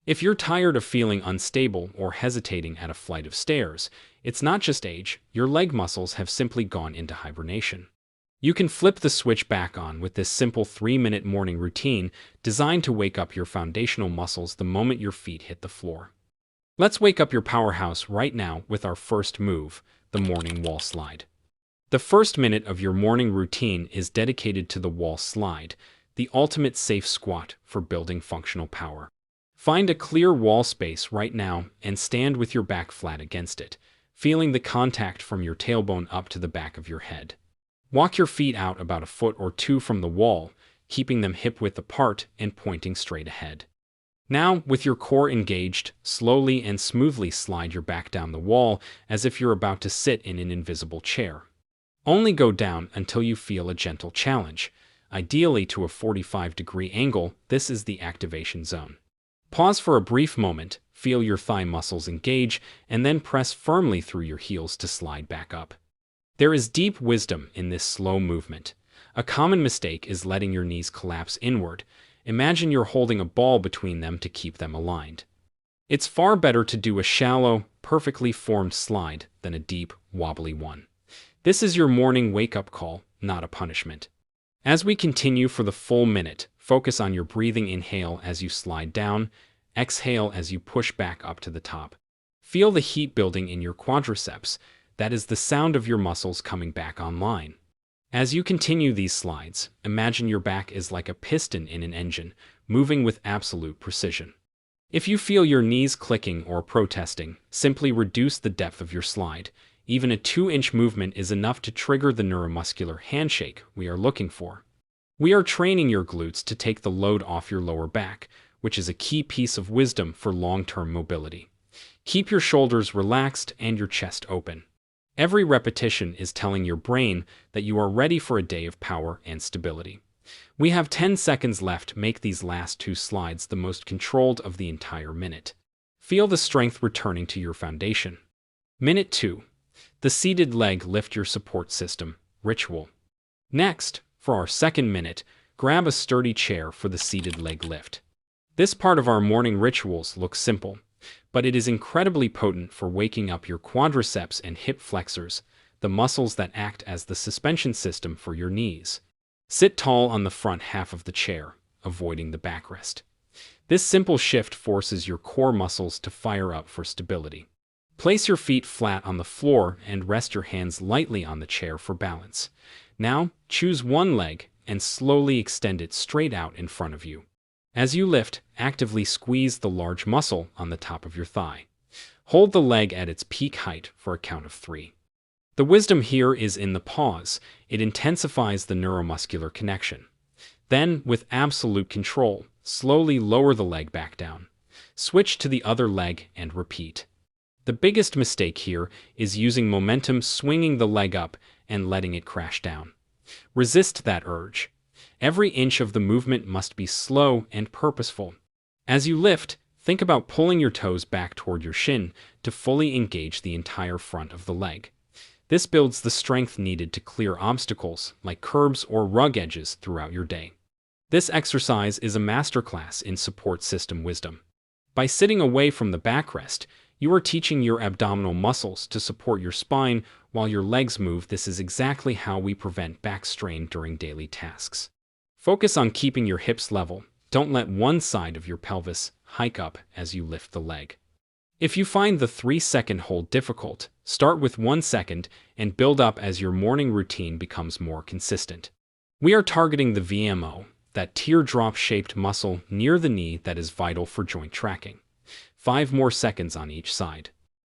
If you're tired of feeling unstable or hesitating at a flight of stairs, it's not just age, your leg muscles have simply gone into hibernation. You can flip the switch back on with this simple 3-minute morning routine designed to wake up your foundational muscles the moment your feet hit the floor. Let's wake up your powerhouse right now with our first move, the morning wall slide. The first minute of your morning routine is dedicated to the wall slide, the ultimate safe squat for building functional power. Find a clear wall space right now and stand with your back flat against it, feeling the contact from your tailbone up to the back of your head. Walk your feet out about a foot or two from the wall, keeping them hip-width apart and pointing straight ahead. Now, with your core engaged, slowly and smoothly slide your back down the wall as if you're about to sit in an invisible chair. Only go down until you feel a gentle challenge. Ideally to a 45-degree angle, this is the activation zone. Pause for a brief moment, feel your thigh muscles engage, and then press firmly through your heels to slide back up. There is deep wisdom in this slow movement. A common mistake is letting your knees collapse inward. Imagine you're holding a ball between them to keep them aligned. It's far better to do a shallow, perfectly formed slide than a deep, wobbly one. This is your morning wake-up call, not a punishment. As we continue for the full minute, focus on your breathing. Inhale as you slide down, exhale as you push back up to the top. Feel the heat building in your quadriceps. That is the sound of your muscles coming back online. As you continue these slides, imagine your back is like a piston in an engine, moving with absolute precision. If you feel your knees clicking or protesting, simply reduce the depth of your slide. Even a 2-inch movement is enough to trigger the neuromuscular handshake we are looking for. We are training your glutes to take the load off your lower back, which is a key piece of wisdom for long-term mobility. Keep your shoulders relaxed and your chest open. Every repetition is telling your brain that you are ready for a day of power and stability. We have 10 seconds left. Make these last 2 slides the most controlled of the entire minute. Feel the strength returning to your foundation. Minute 2. The seated leg lift your support system ritual. Next, for our second minute, grab a sturdy chair for the seated leg lift. This part of our morning rituals looks simple, but it is incredibly potent for waking up your quadriceps and hip flexors, the muscles that act as the suspension system for your knees. Sit tall on the front half of the chair, avoiding the backrest. This simple shift forces your core muscles to fire up for stability. Place your feet flat on the floor and rest your hands lightly on the chair for balance. Now, choose one leg and slowly extend it straight out in front of you. As you lift, actively squeeze the large muscle on the top of your thigh. Hold the leg at its peak height for a count of 3. The wisdom here is in the pause. It intensifies the neuromuscular connection. Then, with absolute control, slowly lower the leg back down. Switch to the other leg and repeat. The biggest mistake here is using momentum, swinging the leg up and letting it crash down. Resist that urge. Every inch of the movement must be slow and purposeful. As you lift, think about pulling your toes back toward your shin to fully engage the entire front of the leg. This builds the strength needed to clear obstacles like curbs or rug edges throughout your day. This exercise is a masterclass in support system wisdom. By sitting away from the backrest, you are teaching your abdominal muscles to support your spine while your legs move. This is exactly how we prevent back strain during daily tasks. Focus on keeping your hips level. Don't let one side of your pelvis hike up as you lift the leg. If you find the 3-second hold difficult, start with 1 second and build up as your morning routine becomes more consistent. We are targeting the VMO, that teardrop-shaped muscle near the knee that is vital for joint tracking. 5 more seconds on each side.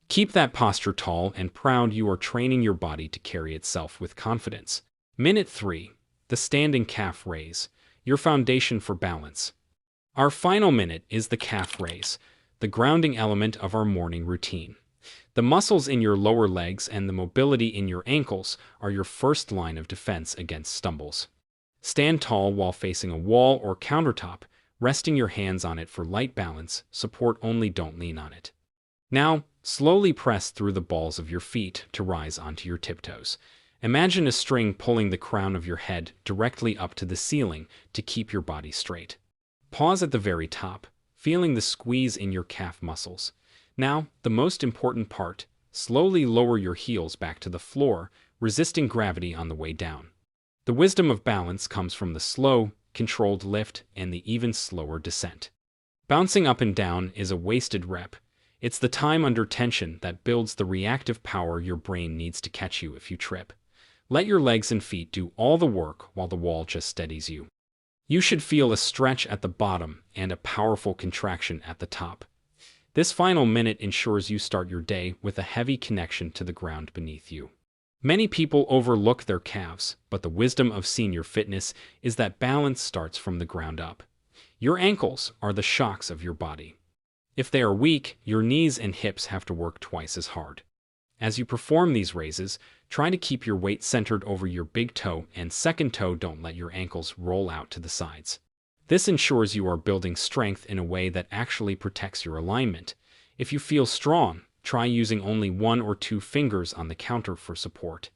Keep that posture tall and proud. You are training your body to carry itself with confidence. Minute 3. The standing calf raise, your foundation for balance. Our final minute is the calf raise, the grounding element of our morning routine. The muscles in your lower legs and the mobility in your ankles are your first line of defense against stumbles. Stand tall while facing a wall or countertop, resting your hands on it for light balance. Support only, don't lean on it. Now, slowly press through the balls of your feet to rise onto your tiptoes. Imagine a string pulling the crown of your head directly up to the ceiling to keep your body straight. Pause at the very top. feeling the squeeze in your calf muscles. Now, the most important part, slowly lower your heels back to the floor, resisting gravity on the way down. The wisdom of balance comes from the slow, controlled lift and the even slower descent. Bouncing up and down is a wasted rep. It's the time under tension that builds the reactive power your brain needs to catch you if you trip. Let your legs and feet do all the work while the wall just steadies you. You should feel a stretch at the bottom and a powerful contraction at the top. This final minute ensures you start your day with a heavy connection to the ground beneath you. Many people overlook their calves, but the wisdom of senior fitness is that balance starts from the ground up. Your ankles are the shocks of your body. If they are weak, your knees and hips have to work twice as hard. As you perform these raises, try to keep your weight centered over your big toe and second toe. Don't let your ankles roll out to the sides. This ensures you are building strength in a way that actually protects your alignment. If you feel strong, try using only 1 or 2 fingers on the counter for support.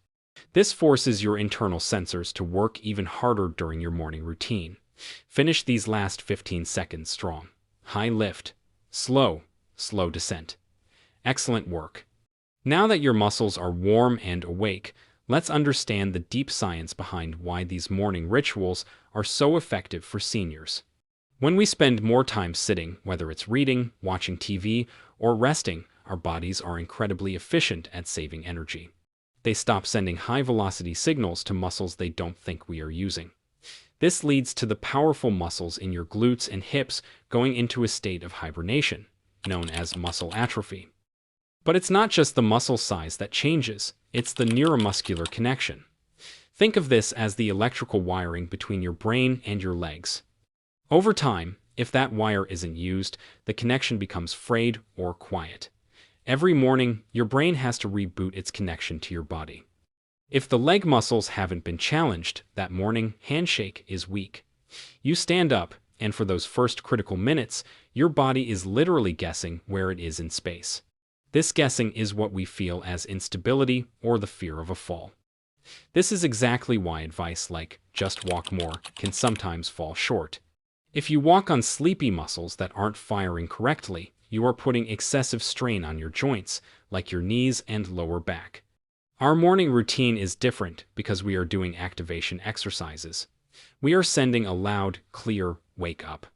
This forces your internal sensors to work even harder during your morning routine. Finish these last 15 seconds strong. High lift. Slow descent. Excellent work. Now that your muscles are warm and awake, let's understand the deep science behind why these morning rituals are so effective for seniors. When we spend more time sitting, whether it's reading, watching TV, or resting, our bodies are incredibly efficient at saving energy. They stop sending high-velocity signals to muscles they don't think we are using. This leads to the powerful muscles in your glutes and hips going into a state of hibernation, known as muscle atrophy. But it's not just the muscle size that changes, it's the neuromuscular connection. Think of this as the electrical wiring between your brain and your legs. Over time, if that wire isn't used, the connection becomes frayed or quiet. Every morning, your brain has to reboot its connection to your body. If the leg muscles haven't been challenged, that morning handshake is weak. You stand up, and for those first critical minutes, your body is literally guessing where it is in space. This guessing is what we feel as instability or the fear of a fall. This is exactly why advice like just walk more can sometimes fall short. If you walk on sleepy muscles that aren't firing correctly, you are putting excessive strain on your joints, like your knees and lower back. Our morning routine is different because we are doing activation exercises. We are sending a loud, clear, wake up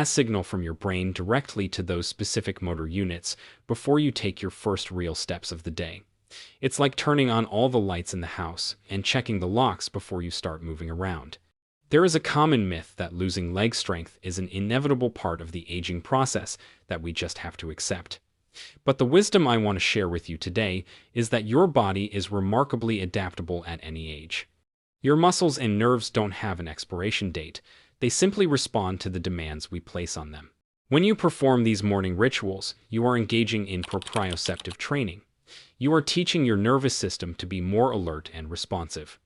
signal from your brain directly to those specific motor units before you take your first real steps of the day. It's like turning on all the lights in the house and checking the locks before you start moving around. There is a common myth that losing leg strength is an inevitable part of the aging process that we just have to accept. But the wisdom I want to share with you today is that your body is remarkably adaptable at any age. Your muscles and nerves don't have an expiration date. They simply respond to the demands we place on them. When you perform these morning rituals, you are engaging in proprioceptive training. You are teaching your nervous system to be more alert and responsive.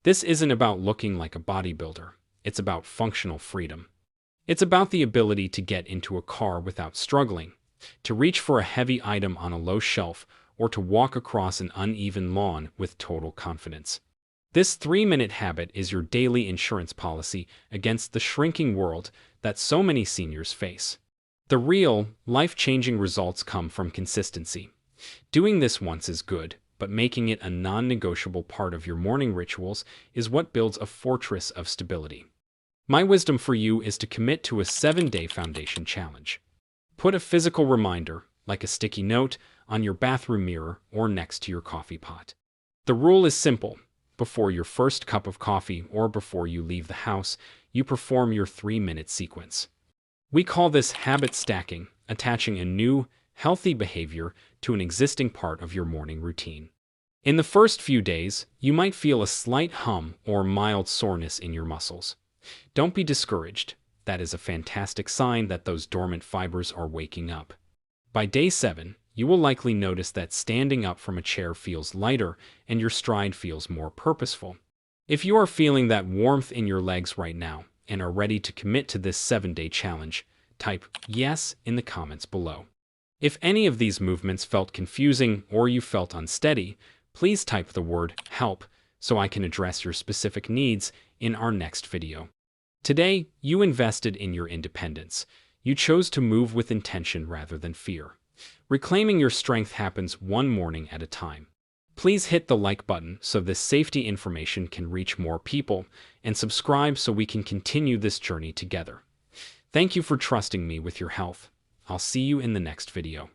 This isn't about looking like a bodybuilder. It's about functional freedom. It's about the ability to get into a car without struggling, to reach for a heavy item on a low shelf, or to walk across an uneven lawn with total confidence. This 3-minute habit is your daily insurance policy against the shrinking world that so many seniors face. The real, life-changing results come from consistency. Doing this once is good, but making it a non-negotiable part of your morning rituals is what builds a fortress of stability. My wisdom for you is to commit to a 7-day foundation challenge. Put a physical reminder, like a sticky note, on your bathroom mirror or next to your coffee pot. The rule is simple. Before your first cup of coffee or before you leave the house, you perform your 3-minute sequence. We call this habit stacking, attaching a new, healthy behavior to an existing part of your morning routine. In the first few days, you might feel a slight hum or mild soreness in your muscles. Don't be discouraged. That is a fantastic sign that those dormant fibers are waking up. By day 7, you will likely notice that standing up from a chair feels lighter and your stride feels more purposeful. If you are feeling that warmth in your legs right now and are ready to commit to this 7-day challenge, type yes in the comments below. If any of these movements felt confusing or you felt unsteady, please type the word help so I can address your specific needs in our next video. Today, you invested in your independence. You chose to move with intention rather than fear. Reclaiming your strength happens one morning at a time. Please hit the like button so this safety information can reach more people, and subscribe so we can continue this journey together. Thank you for trusting me with your health. I'll see you in the next video.